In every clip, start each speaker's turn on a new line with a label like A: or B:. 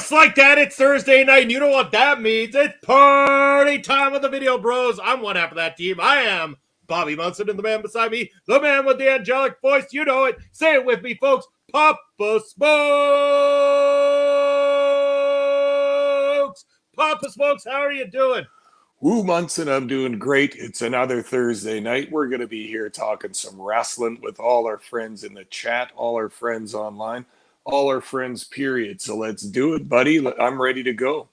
A: Just like that, it's Thursday night, and you know what that means. It's party time with the Video Bros. I'm one half of that team. I am Bobby Munson, and the man beside me, the man with the angelic voice. You know it. Say it with me, folks. Papa Smokes. Papa Smokes, how are you doing?
B: Woo, Munson, I'm doing great. It's another Thursday night. We're going to be here talking some wrestling with all our friends in the chat, all our friends online, all our friends, period. So let's do it, buddy. I'm ready to go.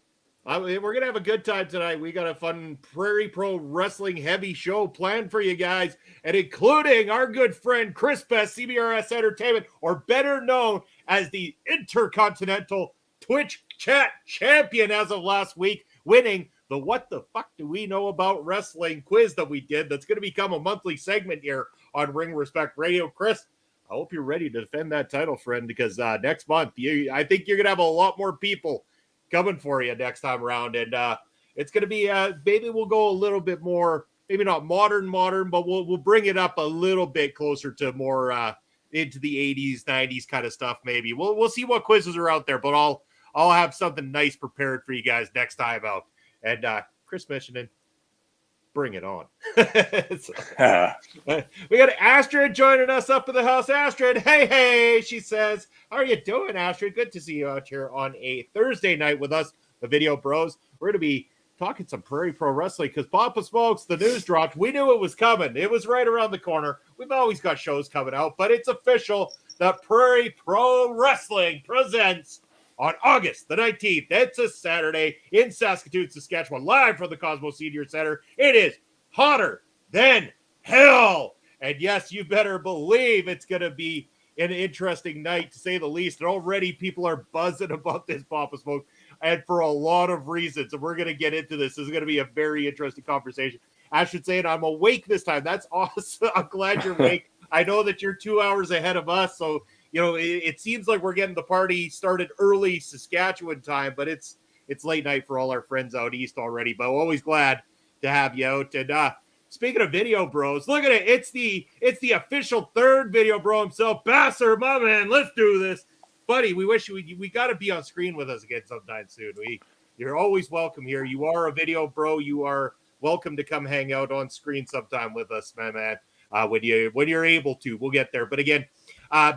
A: We're going to have a good time tonight. We got a fun Prairie Pro Wrestling heavy show planned for you guys, and including our good friend Chris Best, CBRS Entertainment, or better known as the Intercontinental Twitch Chat Champion as of last week, winning the What the Fuck Do We Know About Wrestling quiz that we did. That's going to become a monthly segment here on Ring Respect Radio. Chris, I hope you're ready to defend that title, friend, because next month, I think you're going to have a lot more people coming for you next time around. And it's going to be, maybe we'll go a little bit more, maybe not modern, but we'll bring it up a little bit closer to more into the 80s, 90s kind of stuff, maybe. We'll see what quizzes are out there, but I'll have something nice prepared for you guys next time out. And Chris mentioned, bring it on. We got Astrid joining us up in the house. Astrid, hey, she says, how are you doing, Astrid? Good to see you out here on a Thursday night with us, the Video Bros. We're going to be talking some Prairie Pro Wrestling because Papa Smokes, the news dropped. We knew it was coming. It was right around the corner. We've always got shows coming out, but it's official that Prairie Pro Wrestling presents on August the 19th. It's a Saturday in Saskatoon, Saskatchewan, live from the Cosmos Senior Center. It is hotter than hell. And yes, you better believe it's going to be an interesting night, to say the least. And already people are buzzing about this, Papa Smoke, and for a lot of reasons. And we're going to get into this. This is going to be a very interesting conversation. I should say, and I'm awake this time. That's awesome. I'm glad you're awake. I know that you're 2 hours ahead of us, so you know, it seems like we're getting the party started early Saskatchewan time, but it's late night for all our friends out east already. But always glad to have you out. And speaking of Video Bros, look at it. It's the official third Video Bro himself, Basser, my man. Let's do this, buddy. We wish we got to be on screen with us again sometime soon. You're always welcome here. You are a Video Bro. You are welcome to come hang out on screen sometime with us, my man. When you're able to, we'll get there. But again,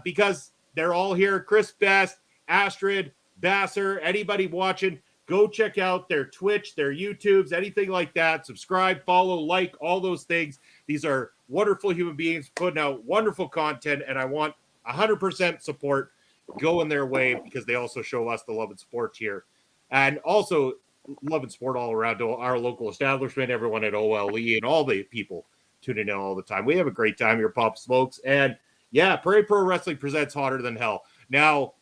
A: because they're all here, Chris Best, Astrid, Basser, anybody watching, go check out their Twitch, their YouTubes, anything like that. Subscribe, follow, like, all those things. These are wonderful human beings putting out wonderful content, and I want 100% support going their way because they also show us the love and support here. And also love and support all around our local establishment, everyone at OLE, and all the people tuning in all the time. We have a great time here, Pop Smokes. And yeah, Prairie Pro Wrestling presents Hotter Than Hell. Now,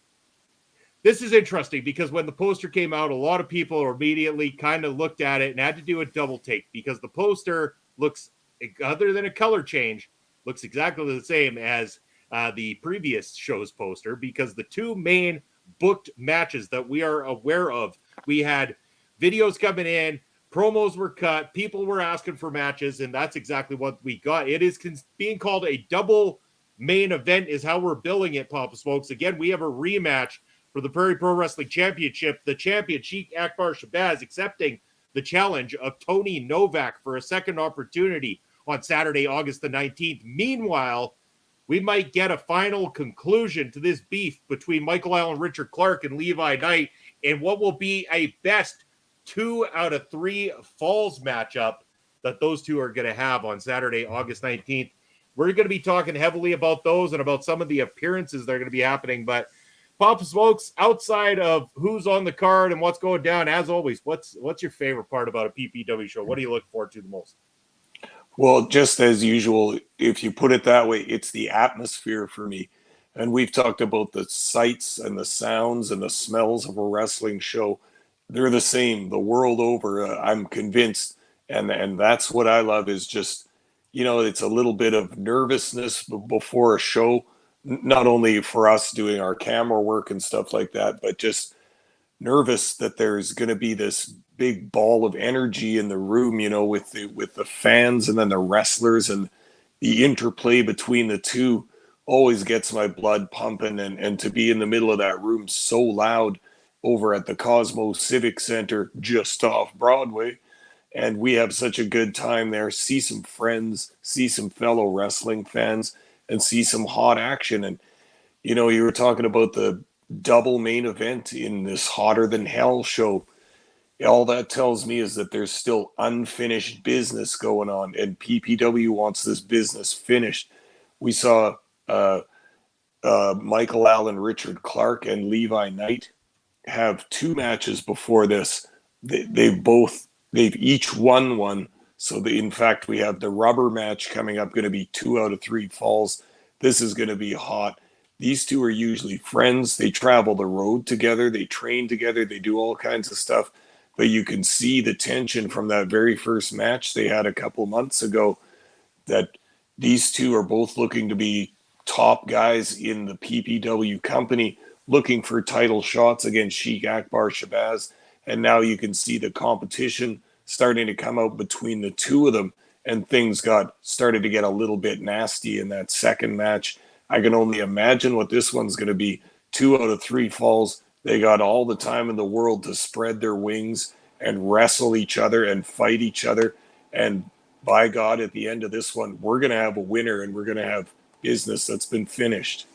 A: this is interesting because when the poster came out, a lot of people immediately kind of looked at it and had to do a double take because the poster looks, other than a color change, looks exactly the same as the previous show's poster, because the two main booked matches that we are aware of, we had videos coming in, promos were cut, people were asking for matches, and that's exactly what we got. It is being called a double main event is how we're billing it, Papa Smokes. Again, we have a rematch for the Prairie Pro Wrestling Championship. The champion, Sheik Akbar Shabazz, accepting the challenge of Tony Novak for a second opportunity on Saturday, August the 19th. Meanwhile, we might get a final conclusion to this beef between Michael Allen, Richard Clark, and Levi Knight in what will be a best 2 out of 3 falls matchup that those two are going to have on Saturday, August 19th. We're going to be talking heavily about those and about some of the appearances that are going to be happening. But Papa Smokes, outside of who's on the card and what's going down, as always, what's your favorite part about a PPW show? What do you look forward to the most?
B: Well, just as usual, if you put it that way, it's the atmosphere for me. And we've talked about the sights and the sounds and the smells of a wrestling show. They're the same the world over. I'm convinced. And that's what I love is just, you know, it's a little bit of nervousness before a show, not only for us doing our camera work and stuff like that, but just nervous that there's going to be this big ball of energy in the room, you know, with the fans and then the wrestlers, and the interplay between the two always gets my blood pumping, and to be in the middle of that room so loud over at the Cosmos Civic Center just off Broadway. And we have such a good time there. See some friends, see some fellow wrestling fans, and see some hot action. And, you know, you were talking about the double main event in this Hotter Than Hell show. All that tells me is that there's still unfinished business going on, and PPW wants this business finished. We saw Michael Allen, Richard Clark, and Levi Knight have 2 matches before this. They've each won one. So in fact, we have the rubber match coming up, going to be 2 out of 3 falls. This is going to be hot. These two are usually friends. They travel the road together. They train together. They do all kinds of stuff. But you can see the tension from that very first match they had a couple months ago, that these two are both looking to be top guys in the PPW company, looking for title shots against Sheikh Akbar Shabazz. And now you can see the competition starting to come out between the two of them, and things started to get a little bit nasty in that second match. I can only imagine what this one's going to be. 2 out of 3 falls. They got all the time in the world to spread their wings and wrestle each other and fight each other. And by God, at the end of this one, we're going to have a winner, and we're going to have business that's been finished.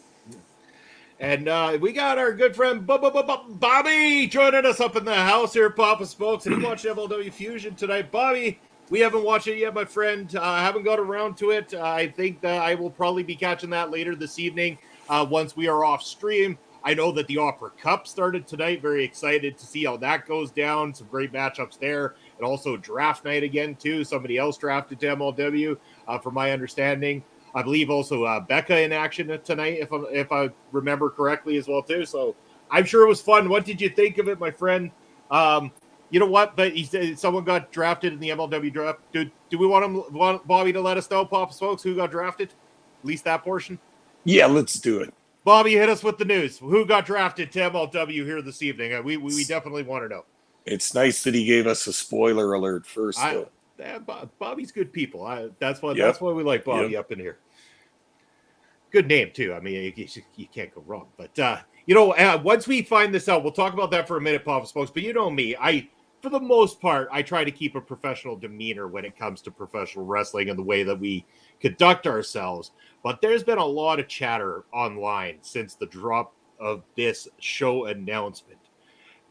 A: And we got our good friend Bobby joining us up in the house here at Papa Smokes, and he watched MLW Fusion tonight. Bobby, we haven't watched it yet, my friend. I haven't got around to it. I think that I will probably be catching that later this evening once we are off stream. I know that the Opera Cup started tonight. Very excited to see how that goes down. Some great matchups there. And also draft night again, too. Somebody else drafted to MLW, from my understanding. I believe also Becca in action tonight, if I remember correctly as well, too. So I'm sure it was fun. What did you think of it, my friend? You know what? But someone got drafted in the MLW draft. Do we want Bobby to let us know, Papa Smokes, who got drafted? At least that portion?
B: Yeah, let's do it.
A: Bobby, hit us with the news. Who got drafted to MLW here this evening? We definitely want to know.
B: It's nice that he gave us a spoiler alert first, though.
A: Bobby's good people. That's why we like Bobby up in here. Good name, too. I mean, you can't go wrong. But, once we find this out, we'll talk about that for a minute, Papa Smokes. But you know me, for the most part, I try to keep a professional demeanor when it comes to professional wrestling and the way that we conduct ourselves. But there's been a lot of chatter online since the drop of this show announcement.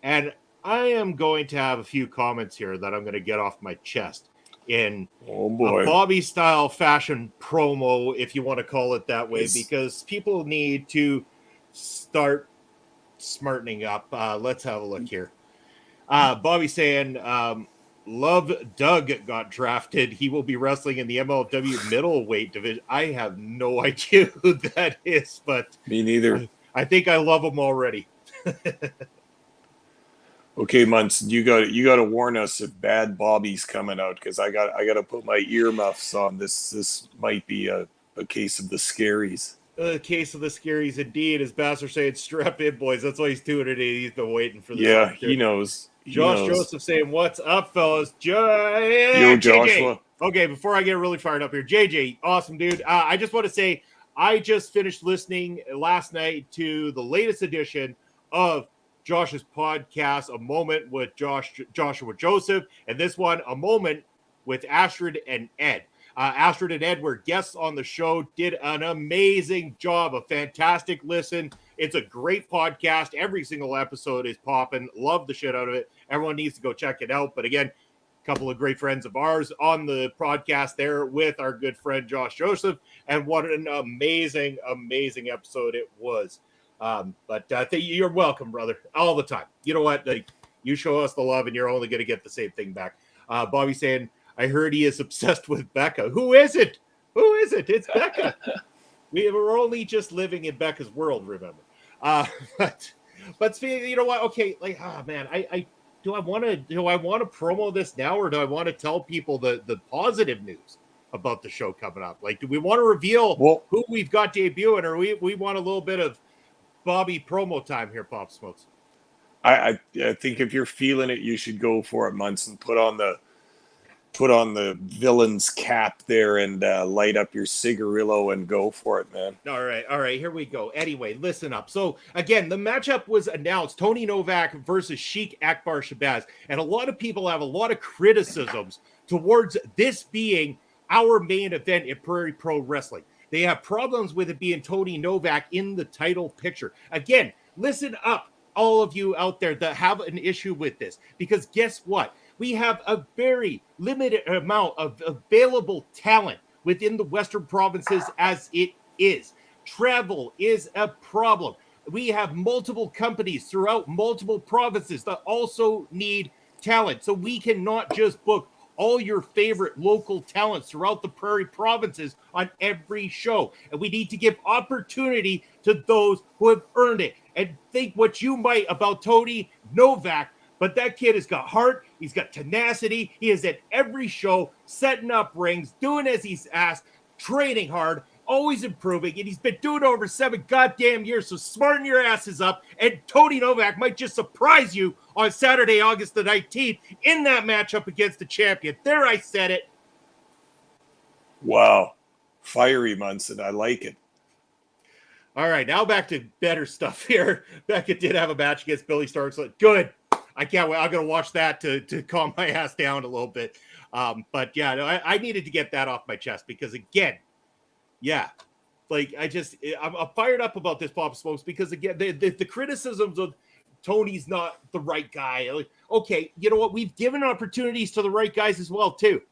A: And I am going to have a few comments here that I'm going to get off my chest in a Bobby-style fashion promo, if you want to call it that way, because people need to start smartening up. Let's have a look here. Bobby saying, Love Doug got drafted. He will be wrestling in the MLW middleweight division. I have no idea who that is, but
B: me neither.
A: I think I love him already.
B: Okay, Munson, you got to warn us if Bad Bobby's coming out, because I got to put my earmuffs on. This might be a case of the scaries.
A: A case of the scaries, indeed. As Basser saying, strap in, boys. That's why he's doing it. He's been waiting for this.
B: Yeah, he knows.
A: Josh Joseph saying, "What's up, fellas?"
B: Yo, Joshua.
A: Okay, before I get really fired up here, JJ, awesome dude. I just want to say, I just finished listening last night to the latest edition of Josh's podcast, A Moment with Joshua Joseph, and this one, A Moment with Astrid and Ed. Astrid and Ed were guests on the show, did an amazing job, a fantastic listen. It's a great podcast. Every single episode is popping. Love the shit out of it. Everyone needs to go check it out. But again, a couple of great friends of ours on the podcast there with our good friend Josh Joseph. And what an amazing, amazing episode it was. But you're welcome, brother, all the time. You know what? You show us the love and you're only going to get the same thing back. Bobby saying, I heard he is obsessed with Becca. Who is it? Who is it? It's Becca. We're only just living in Becca's world, remember. But you know what? Okay, man, do I want to promo this now, or do I want to tell people the positive news about the show coming up? Like, do we want to reveal who we've got debuting, or we want a little bit of Bobby promo time here, Pop Smokes?
B: I think if you're feeling it, you should go for it, Munson. Put on put on the villain's cap there and light up your cigarillo and go for it, man.
A: All right, here we go. Anyway, listen up. So again, the matchup was announced: Tony Novak versus Sheik Akbar Shabazz, and a lot of people have a lot of criticisms towards this being our main event at Prairie Pro Wrestling. They have problems with it being Tony Novak in the title picture. Again, listen up, all of you out there that have an issue with this, because guess what? We have a very limited amount of available talent within the Western provinces as it is. Travel is a problem. We have multiple companies throughout multiple provinces that also need talent. So we cannot just book all your favorite local talents throughout the Prairie provinces on every show. And we need to give opportunity to those who have earned it. And think what you might about Tony Novak, but that kid has got heart. He's got tenacity. He is at every show, setting up rings, doing as he's asked, training hard, always improving. And he's been doing it over 7 goddamn years. So smarten your asses up. And Tony Novak might just surprise you on Saturday, August the 19th in that matchup against the champion. There, I said it.
B: Wow. Fiery Munson. I like it.
A: All right, now back to better stuff here. Becca did have a match against Billy Starks. Good. I can't wait. I'm going to watch that to calm my ass down a little bit. But yeah, no, I needed to get that off my chest because again, yeah, like I'm fired up about this, Pop Smokes, because again, the criticisms of Tony's not the right guy. Like, okay, you know what? We've given opportunities to the right guys as well too.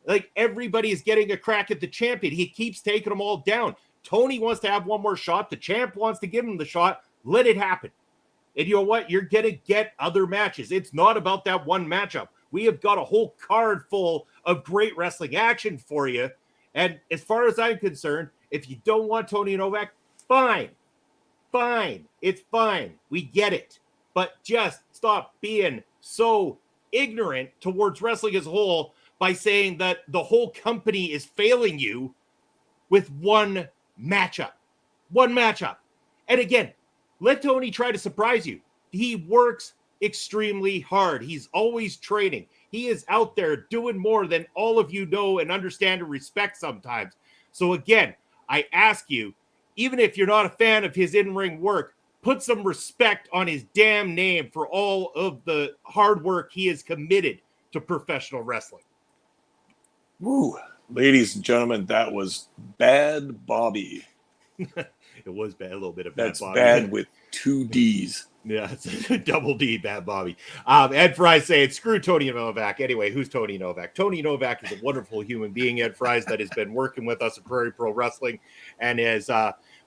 A: Like everybody is getting a crack at the champion. He keeps taking them all down. Tony wants to have one more shot. The champ wants to give him the shot. Let it happen. And you know what? You're going to get other matches. It's not about that one matchup. We have got a whole card full of great wrestling action for you. And as far as I'm concerned, if you don't want Tony Novak, fine. Fine. It's fine. We get it. But just stop being so ignorant towards wrestling as a whole by saying that the whole company is failing you with one matchup. One matchup. And again, let Tony try to surprise you. He works extremely hard. He's always training. He is out there doing more than all of you know and understand and respect sometimes. So again, I ask you, even if you're not a fan of his in-ring work, put some respect on his damn name for all of the hard work he has committed to professional wrestling.
B: Woo. Ladies and gentlemen, that was Bad Bobby.
A: It was bad, a little bit of Bad
B: That's
A: Bobby.
B: bad with 2 D's.
A: Yeah, it's a double D, Bad Bobby. Ed Fry's saying, screw Tony Novak. Anyway, who's Tony Novak? Tony Novak is a wonderful human being, Ed Fry's, that has been working with us at Prairie Pro Wrestling and has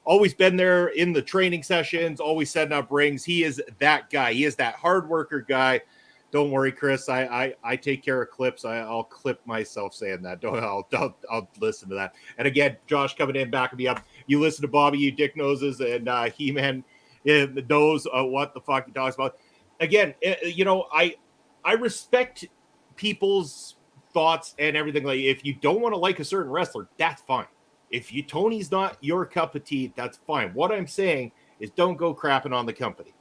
A: always been there in the training sessions, always setting up rings. He is that guy. He is that hard worker guy. Don't worry, Chris. I take care of clips. I'll clip myself saying that. I'll listen to that. And again, Josh coming in, backing me up. You listen to Bobby, you dick noses, and He-Man knows what the fuck he talks about. Again, you know, I respect people's thoughts and everything. Like, if you don't want to like a certain wrestler, that's fine. If Tony's not your cup of tea, that's fine. What I'm saying is, don't go crapping on the company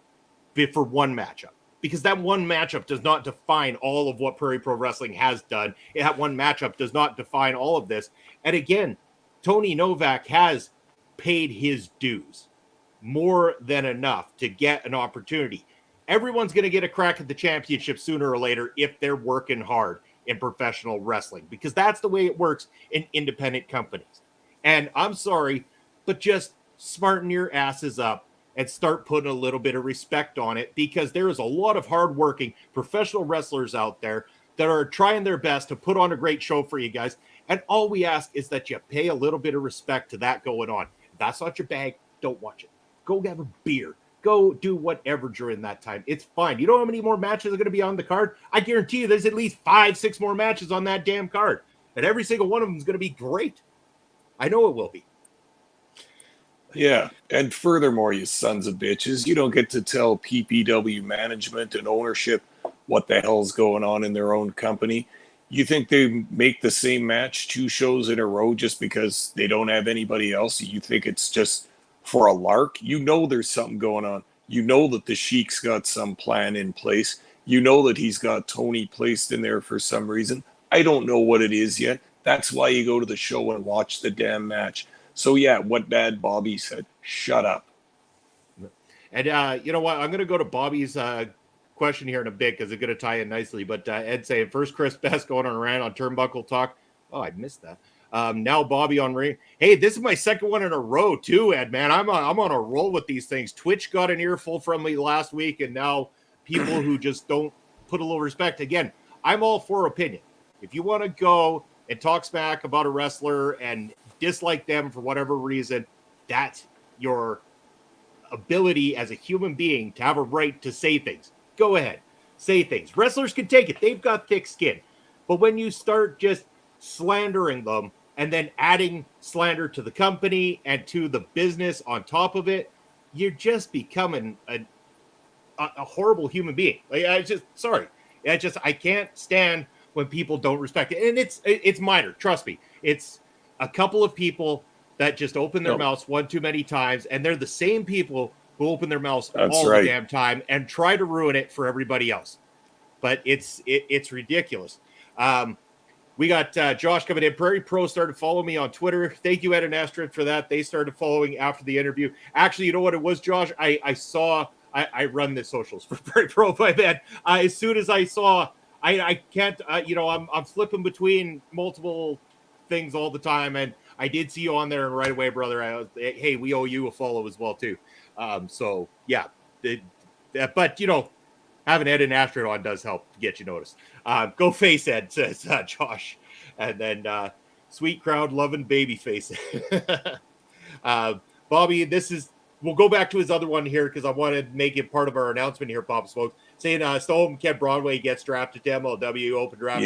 A: for one matchup. Because that one matchup does not define all of what Prairie Pro Wrestling has done. That one matchup does not define all of this. And again, Tony Novak has paid his dues more than enough to get an opportunity. Everyone's going to get a crack at the championship sooner or later if they're working hard in professional wrestling, because that's the way it works in independent companies. And I'm sorry, but just smarten your asses up and start putting a little bit of respect on it, because there is a lot of hardworking professional wrestlers out there that are trying their best to put on a great show for you guys. And all we ask is that you pay a little bit of respect to that going on. If that's not your bag, don't watch it. Go have a beer. Go do whatever during that time. It's fine. You know how many more matches are going to be on the card? I guarantee you there's at least 5-6 more matches on that damn card. And every single one of them is going to be great. I know it will be.
B: Yeah, and furthermore, you sons of bitches, you don't get to tell PPW management and ownership what the hell's going on in their own company. You think they make the same match 2 shows in a row just because they don't have anybody else? You think it's just for a lark? You know there's something going on. You know that the Sheik's got some plan in place. You know that he's got Tony placed in there for some reason. I don't know what it is yet. That's why you go to the show and watch the damn match. So yeah, what Bad Bobby said, shut up.
A: And you know what? I'm going to go to Bobby's question here in a bit because it's going to tie in nicely. But Ed saying, first Chris Best going on a rant on turnbuckle talk. Oh, I missed that. Now Bobby on ring. Hey, this is my second one in a row too, Ed, man. I'm on a roll with these things. Twitch got an earful from me last week, and now people who just don't put a little respect. Again, I'm all for opinion. If you want to go and talk smack about a wrestler and dislike them for whatever reason, that's your ability as a human being to have a right to say things. Go ahead, say things. Wrestlers can take it. They've got thick skin. But when you start just slandering them and then adding slander to the company and to the business on top of it, you're just becoming a horrible human being. Like, I can't stand when people don't respect it. And it's minor. Trust me. It's a couple of people that just open their mouths one too many times, and they're the same people who open their mouths the damn time and try to ruin it for everybody else. But it's ridiculous. We got Josh coming in. Prairie Pro started following me on Twitter. Thank you, Ed and Astrid, for that. They started following after the interview. Actually, you know what it was, Josh? I run the socials for Prairie Pro, my man. As soon as I saw, I can't, I'm flipping between multiple things all the time, and I did see you on there, and right away, brother, hey, we owe you a follow as well, too. So, yeah. But, having Ed and Astrid on does help to get you noticed. Go face Ed, says Josh. And then sweet crowd loving baby face. Bobby, we'll go back to his other one here because I want to make it part of our announcement here, Papa Smokes. Saying Stone Ken Broadway gets drafted to MLW open draft.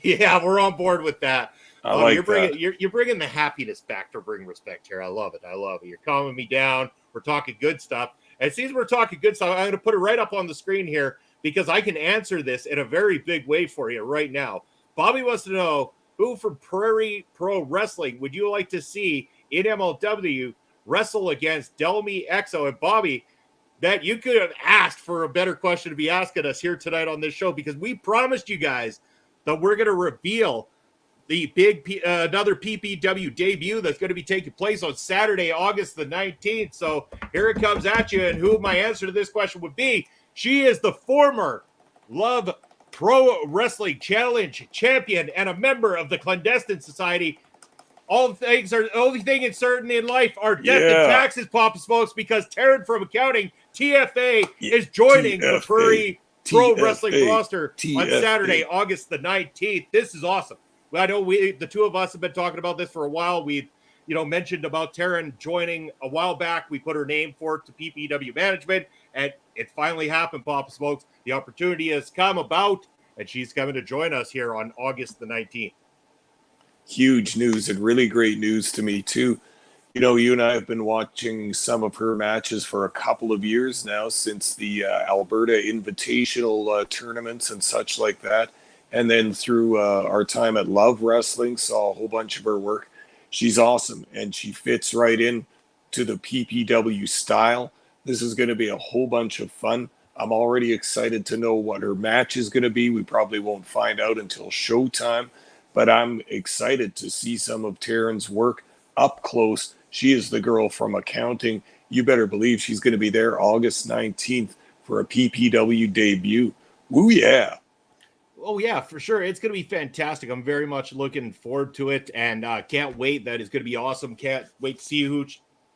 A: Yeah, we're on board with that. You're bringing the happiness back to bring respect here. I love it. You're calming me down. We're talking good stuff. And since we're talking good stuff, I'm going to put it right up on the screen here because I can answer this in a very big way for you right now. Bobby wants to know, who from Prairie Pro Wrestling would you like to see in MLW wrestle against Delmy Exo? And Bobby, that you could have asked for a better question to be asking us here tonight on this show because we promised you guys that we're going to reveal the big another PPW debut that's going to be taking place on Saturday, August the 19th. So here it comes at you. And who my answer to this question would be, she is the former Love Pro Wrestling Challenge champion and a member of the Clandestine Society. Only thing is certain in life are death and taxes, Papa Smokes, because Taryn from accounting, TFA, is joining the Prairie Pro Wrestling roster on Saturday, August the 19th. This is awesome. I know the two of us have been talking about this for a while. We've, mentioned about Taryn joining a while back. We put her name forth to PPW management, and it finally happened, Papa Smokes. The opportunity has come about, and she's coming to join us here on August the 19th.
B: Huge news and really great news to me, too. You and I have been watching some of her matches for a couple of years now since the Alberta Invitational tournaments and such like that. And then through our time at Love Wrestling, saw a whole bunch of her work. She's awesome, and she fits right in to the PPW style. This is going to be a whole bunch of fun. I'm already excited to know what her match is going to be. We probably won't find out until showtime, but I'm excited to see some of Taryn's work up close. She is the girl from accounting. You better believe she's going to be there August 19th for a PPW debut. Woo, yeah.
A: Oh, yeah, for sure. It's going to be fantastic. I'm very much looking forward to it and can't wait. That is going to be awesome. Can't wait to see who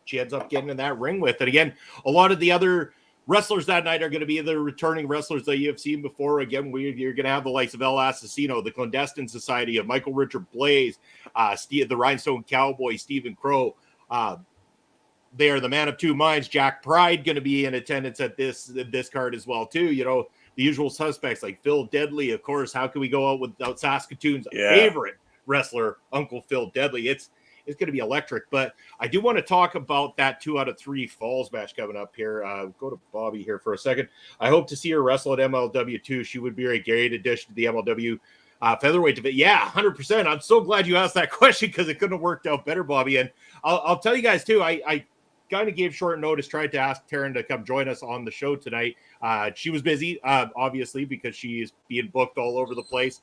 A: she ends up getting in that ring with. And again, a lot of the other wrestlers that night are going to be the returning wrestlers that you have seen before. Again, you're going to have the likes of El Assassino, the Clandestine Society of Michael Richard Blaze, the Rhinestone Cowboy, Stephen Crow. They are the Man of Two Minds. Jack Pride going to be in attendance at this card as well, too. The usual suspects like Phil Deadly, of course. How can we go out without Saskatoon's favorite wrestler, Uncle Phil Deadly? It's going to be electric. But I do want to talk about that 2 out of 3 falls match coming up here. Go to Bobby here for a second. I hope to see her wrestle at MLW too. She would be a great addition to the MLW featherweight division. Yeah, 100%. I'm so glad you asked that question because it couldn't have worked out better, Bobby. And I'll tell you guys too. I kind of gave short notice, tried to ask Taryn to come join us on the show tonight. She was busy, obviously, because she is being booked all over the place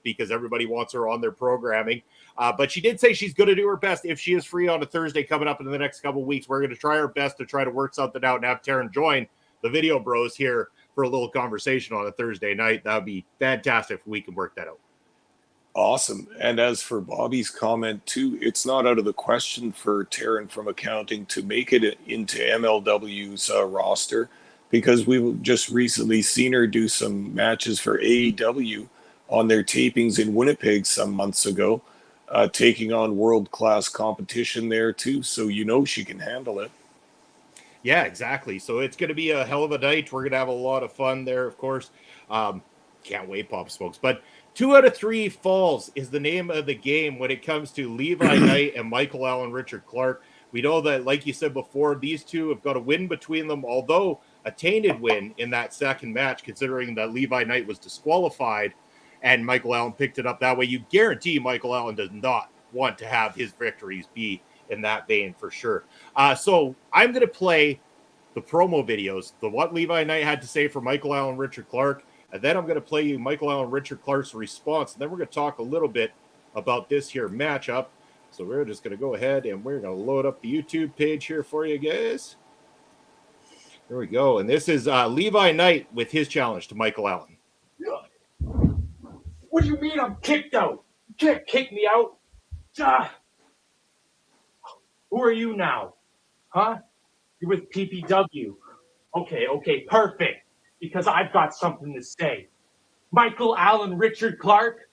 A: because everybody wants her on their programming. But she did say she's going to do her best if she is free on a Thursday coming up in the next couple of weeks. We're going to try our best to try to work something out and have Taryn join the Video Bros here for a little conversation on a Thursday night. That would be fantastic if we can work that out.
B: Awesome. And as for Bobby's comment too, it's not out of the question for Taryn from accounting to make it into MLW's roster, because we've just recently seen her do some matches for AEW on their tapings in Winnipeg some months ago, taking on world-class competition there too. So she can handle it.
A: Yeah, exactly. So it's going to be a hell of a night. We're going to have a lot of fun there, of course. Can't wait, Pop Smokes. But 2 out of 3 falls is the name of the game when it comes to Levi Knight and Michael Allen Richard Clark. We know that, like you said before, these two have got a win between them, although a tainted win in that second match, considering that Levi Knight was disqualified and Michael Allen picked it up that way. You guarantee Michael Allen does not want to have his victories be in that vein for sure. So I'm going to play the promo videos, what Levi Knight had to say for Michael Allen Richard Clark, and then I'm going to play you Michael Allen Richard Clark's response, and then we're going to talk a little bit about this here matchup. So we're just going to go ahead and we're going to load up the YouTube page here for you guys. There we go. And this is Levi Knight with his challenge to Michael Allen.
C: What do you mean I'm kicked out? You can't kick me out. Who are you now? Huh? You're with PPW. Okay, perfect. Because I've got something to say. Michael Allen Richard Clark?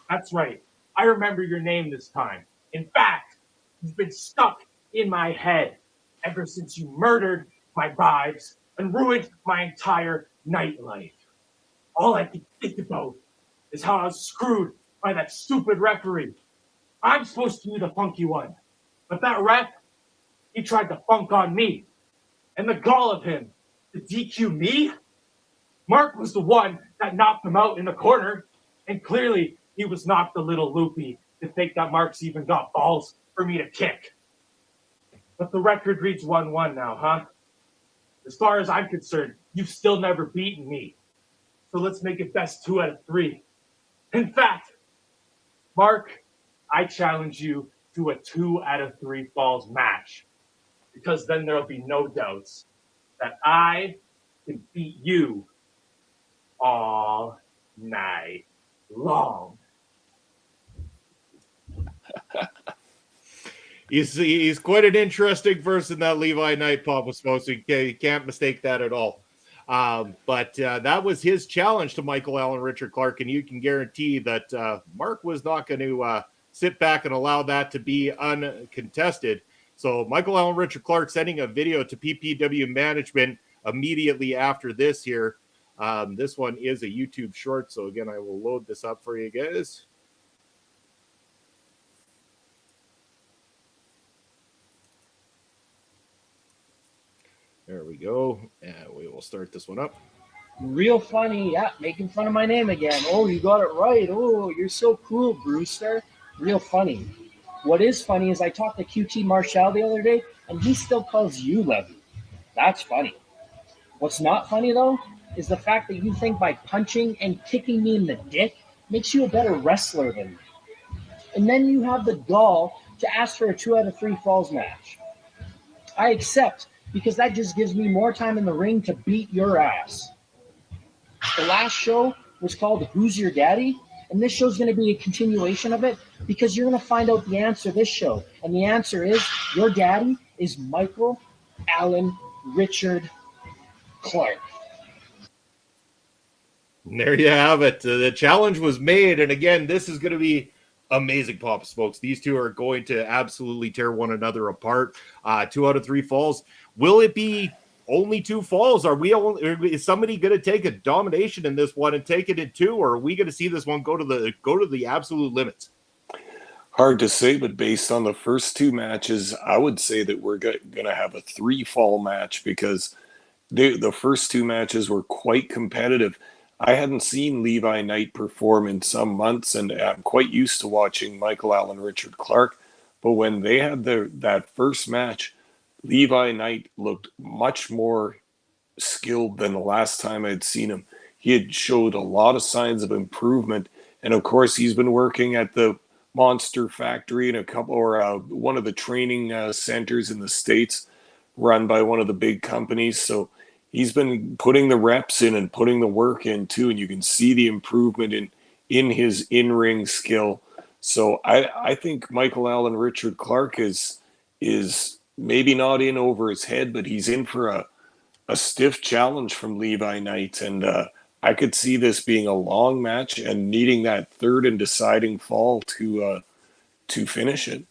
C: That's right. I remember your name this time. In fact, you've been stuck in my head ever since you murdered my vibes and ruined my entire nightlife. All I can think about is how I was screwed by that stupid referee. I'm supposed to be the funky one, but that ref, he tried to funk on me. And the gall of him to DQ me? Mark was the one that knocked him out in the corner, and clearly he was knocked a little loopy to think that Mark's even got balls for me to kick. But the record reads 1-1 now, huh? As far as I'm concerned, you've still never beaten me. So let's make it best 2 out of 3. In fact, Mark, I challenge you to a 2 out of 3 falls match, because then there'll be no doubts that I can beat you all night long.
A: He's quite an interesting person, that Levi Knight, Pop was supposed to. You can't mistake that at all. But that was his challenge to Michael Allen Richard Clark, and you can guarantee that Mark was not going to sit back and allow that to be uncontested. So Michael Allen Richard Clark sending a video to PPW management immediately after this here. This one is a YouTube short, so again, I will load this up for you guys. There we go, and we will start this one up.
D: Real funny, yeah, making fun of my name again. Oh, you got it right. Oh, you're so cool, Brewster. Real funny. What is funny is I talked to QT Marshall the other day, and he still calls you Levy. That's funny. What's not funny, though, is the fact that you think by punching and kicking me in the dick makes you a better wrestler than me. And then you have the gall to ask for a 2 out of 3 falls match. I accept, because that just gives me more time in the ring to beat your ass. The last show was called Who's Your Daddy? And this show's going to be a continuation of it, because you're going to find out the answer this show. And the answer is, your daddy is Michael Allen Richard Clark.
A: There you have it. The challenge was made. And again, this is going to be amazing, Pop Smokes. These two are going to absolutely tear one another apart. 2 out of 3 falls. Will it be only 2 falls? Is somebody going to take a domination in this one and take it in 2, or are we going to see this one go to the absolute limits?
B: Hard to say, but based on the first 2 matches, I would say that we're going to have a 3 fall match, because the first 2 matches were quite competitive. I hadn't seen Levi Knight perform in some months, and I'm quite used to watching Michael Allen Richard Clark. But when they had that first match, Levi Knight looked much more skilled than the last time I'd seen him. He had showed a lot of signs of improvement, and of course, he's been working at the Monster Factory and one of the training centers in the States, run by one of the big companies. So he's been putting the reps in and putting the work in too, and you can see the improvement in his in-ring skill. So I think Michael Allen Richard Clark is maybe not in over his head, but he's in for a stiff challenge from Levi Knight, and I could see this being a long match and needing that third and deciding fall to finish it.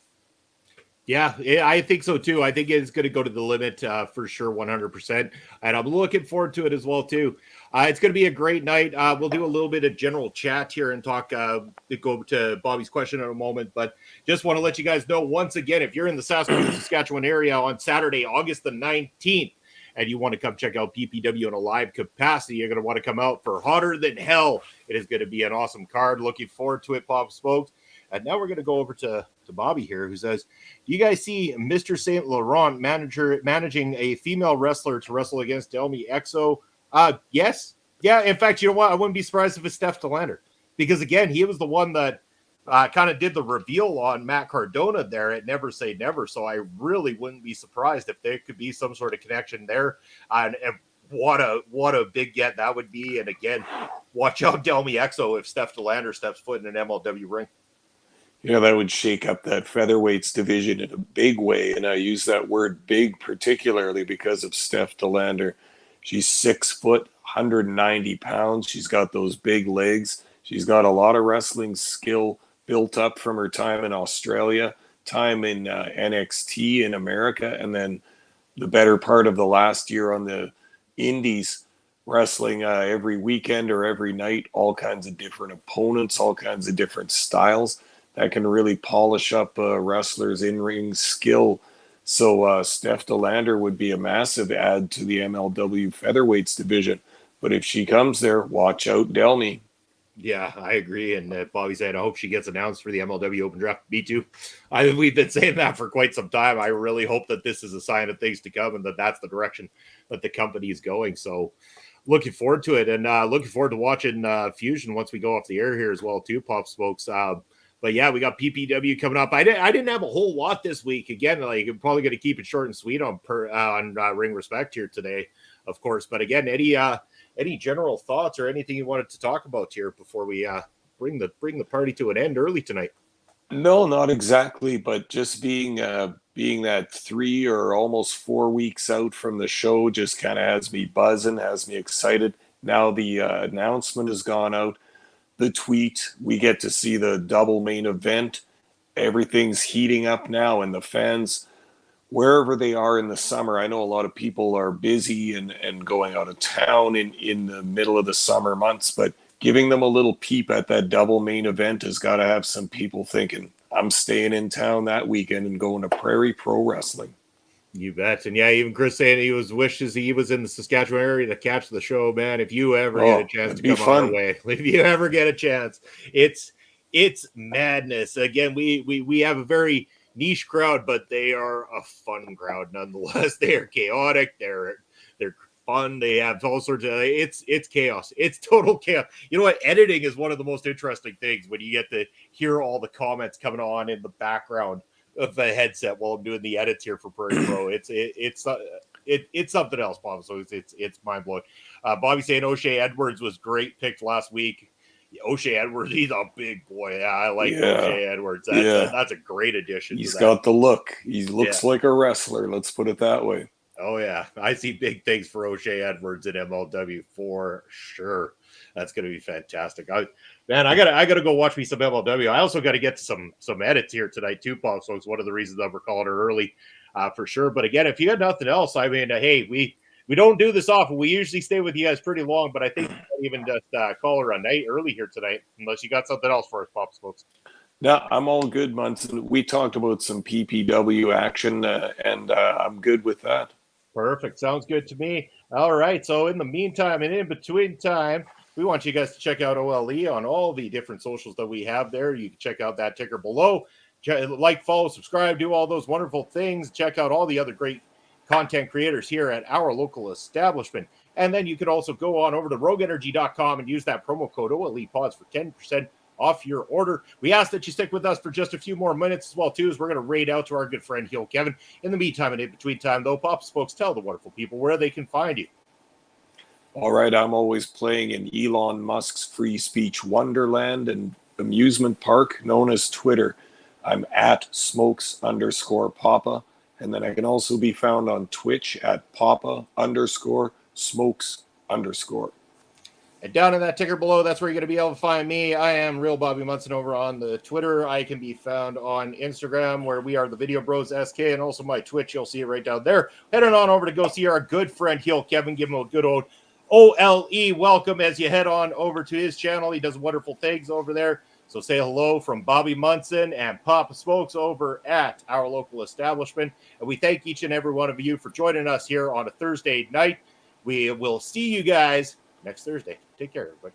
A: Yeah, I think so too. I think it's going to go to the limit for sure, 100%. And I'm looking forward to it as well too. It's going to be a great night. We'll do a little bit of general chat here and talk, go to Bobby's question in a moment. But just want to let you guys know once again, if you're in the Saskatoon, Saskatchewan area on Saturday, August the 19th, and you want to come check out PPW in a live capacity, you're going to want to come out for Hotter Than Hell. It is going to be an awesome card. Looking forward to it, Pop Smokes. And now we're going to go over to Bobby here, who says, do you guys see Mr. St. Laurent managing a female wrestler to wrestle against Delmy Exo? Yes. Yeah, in fact, you know what? I wouldn't be surprised if it's Steph DeLander. Because, again, he was the one that kind of did the reveal on Matt Cardona there at Never Say Never. So I really wouldn't be surprised if there could be some sort of connection there. And what a big get that would be. And, again, watch out Delmy Exo if Steph DeLander steps foot in an MLW ring.
B: Yeah, that would shake up that featherweights division in a big way. And I use that word big particularly because of Steph DeLander. She's 6 foot, 190 pounds. She's got those big legs. She's got a lot of wrestling skill built up from her time in Australia, time in NXT in America, and then the better part of the last year on the Indies, wrestling every weekend or every night, all kinds of different opponents, all kinds of different styles. That can really polish up a wrestler's in-ring skill. So Steph DeLander would be a massive add to the MLW featherweights division. But if she comes there, watch out, Delmy.
A: Yeah, I agree. And Bobby said, I hope she gets announced for the MLW Open Draft. Me too. We've been saying that for quite some time. I really hope that this is a sign of things to come and that that's the direction that the company is going. So looking forward to it, and looking forward to watching Fusion once we go off the air here as well too, Pop Smokes. But yeah, we got PPW coming up. I didn't have a whole lot this week. Again, like I'm probably going to keep it short and sweet on Ring Respect here today, of course. But again, any general thoughts or anything you wanted to talk about here before we bring the party to an end early tonight?
B: No, not exactly, but just being that 3 or almost 4 weeks out from the show just kind of has me buzzing, has me excited. Now the announcement has gone out. The tweet, we get to see the double main event. Everything's heating up now, and the fans, wherever they are in the summer, I know a lot of people are busy and going out of town in the middle of the summer months, but giving them a little peep at that double main event has got to have some people thinking, I'm staying in town that weekend and going to Prairie Pro Wrestling.
A: You bet. And yeah, even Chris saying he wishes he was in the Saskatchewan area to catch the show, man. If you ever get a chance to come our way, if you ever get a chance, it's madness. Again, we have a very niche crowd, but they are a fun crowd nonetheless. They are chaotic. They're fun. They have all sorts of it's chaos. It's total chaos. You know what? Editing is one of the most interesting things when you get to hear all the comments coming on in the background of the headset while I'm doing the edits here for Prairie Pro. It's something else, Bob. So it's mind blowing. Bobby saying O'Shea Edwards was great, picked last week. O'Shea Edwards, he's a big boy. Yeah, I like O'Shea Edwards. That's a great addition.
B: He's got the look. He looks like a wrestler. Let's put it that way.
A: Oh yeah, I see big things for O'Shea Edwards in MLW for sure. That's going to be fantastic. I gotta go watch me some MLW. I also got to get to some edits here tonight too, Paul. So it's one of the reasons that we're calling her early, for sure. But again, if you got nothing else, I mean, hey, we don't do this often. We usually stay with you guys pretty long, but I think we can even just call her a night early here tonight, unless you got something else for us, Pop Smokes.
B: No, I'm all good, Munson. We talked about some PPW action, and I'm good with that.
A: Perfect. Sounds good to me. All right. So in the meantime and in between time, we want you guys to check out OLE on all the different socials that we have there. You can check out that ticker below. Like, follow, subscribe, do all those wonderful things. Check out all the other great content creators here at our local establishment. And then you can also go on over to rogueenergy.com and use that promo code OLEPODS for 10% off your order. We ask that you stick with us for just a few more minutes as well, too, as we're going to raid out to our good friend Heel Kevin. In the meantime and in between time, though, Papa Spokes, tell the wonderful people where they can find you.
B: All right, I'm always playing in Elon Musk's free speech wonderland and amusement park known as Twitter. I'm at smokes_papa. And then I can also be found on Twitch at papa_smokes_.
A: And down in that ticker below, that's where you're going to be able to find me. I am Real Bobby Munson over on the Twitter. I can be found on Instagram, where we are the Video Bros SK, and also my Twitch. You'll see it right down there. Heading on over to go see our good friend Heel Kevin. Give him a good old OLE welcome as you head on over to his channel. He does wonderful things over there. So say hello from Bobby Munson and Papa Smokes over at our local establishment. And we thank each and every one of you for joining us here on a Thursday night. We will see you guys next Thursday. Take care, everybody.